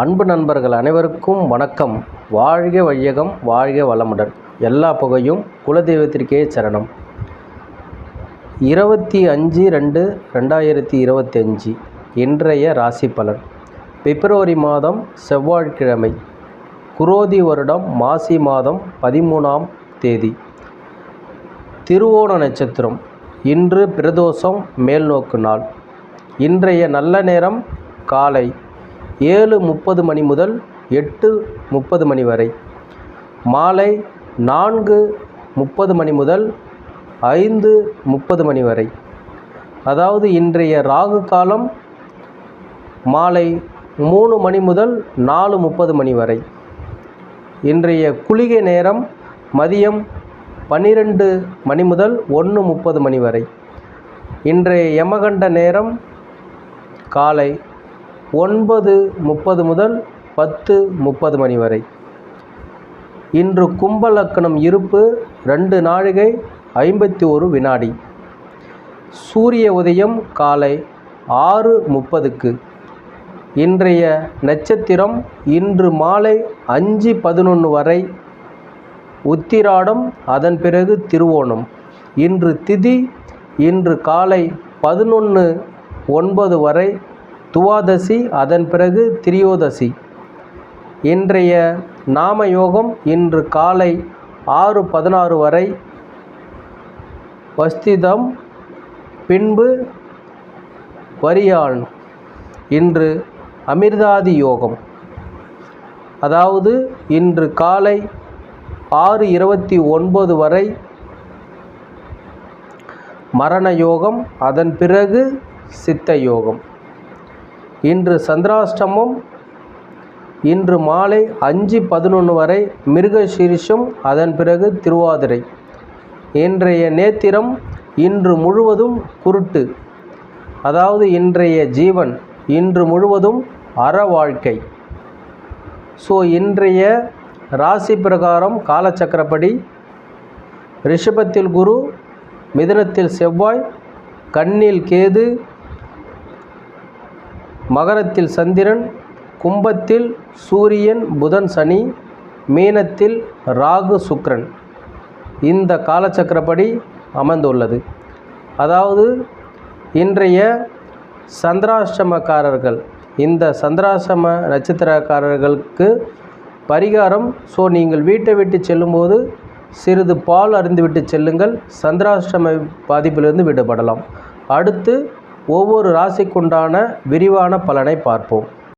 அன்பு நண்பர்கள் அனைவருக்கும் வணக்கம். வாழ்க வையகம், வாழ்க வளமுடன். எல்லா புகையும் குலதெய்வத்திற்கே சரணம். 25/2/2025 இன்றைய ராசி பலன். பிப்ரவரி மாதம் செவ்வாய்க்கிழமை, குரோதி வருடம் மாசி மாதம் 13ஆம் தேதி, திருவோண நட்சத்திரம். இன்று பிரதோஷம் மேல்நோக்கு நாள். இன்றைய நல்ல நேரம் காலை 7:30 மணி முதல் 8:30 மணி வரை, மாலை 4:30 மணி முதல் 5:30 மணி வரை. அதாவது இன்றைய ராகு காலம் மாலை 3 மணி முதல் 4:30 மணி வரை. இன்றைய குளிகை நேரம் மதியம் 12 மணி முதல் 1:30 மணி வரை. இன்றைய யமகண்ட நேரம் காலை 9:30 முதல் 10:30 மணி வரை. இன்று கும்ப லக்னம் இருப்பு 2 நாழிகை 51 வினாடி. சூரிய உதயம் காலை 6:30க்கு. இன்றைய நட்சத்திரம் இன்று மாலை 5:11 வரை உத்திராடம், அதன் பிறகு திருவோணம். இன்று திதி இன்று காலை 11:09 வரை துவாதசி, அதன் பிறகு திரியோதசி. இன்றைய நாம யோகம் இன்று காலை 6:16 வரை வஸ்திதம், பின்பு வரியான். இன்று அமிர்தாதி யோகம், அதாவது இன்று காலை 6:29 வரை மரண யோகம், அதன் பிறகு சித்த யோகம். இன்று சந்திராஷ்டமம் இன்று மாலை 5:11 வரை மிருகசீரிஷம், அதன் பிறகு திருவாதிரை. இன்றைய நேத்திரம் இன்று முழுவதும் குருட்டு, அதாவது இன்றைய ஜீவன் இன்று முழுவதும் அற வாழ்க்கை. இன்றைய ராசி பிரகாரம் காலச்சக்கரப்படி ரிஷபத்தில் குரு, மிதுனத்தில் செவ்வாய், கன்னியில் கேது, மகரத்தில் சந்திரன், கும்பத்தில் சூரியன் புதன் சனி, மீனத்தில் ராகு சுக்கிரன். இந்த காலச்சக்கரப்படி அமைந்துள்ளது. அதாவது இன்றைய சந்திராஷ்டமக்காரர்கள், இந்த சந்திராஷ்டம நட்சத்திரக்காரர்களுக்கு பரிகாரம், நீங்கள் வீட்டை விட்டு செல்லும்போது சிறிது பால் அருந்திவிட்டு செல்லுங்கள். சந்திராஷ்டம பாதிப்பிலிருந்து விடுபடலாம். அடுத்து ஒவ்வொரு ராசிக்குண்டான விரிவான பலனை பார்ப்போம்.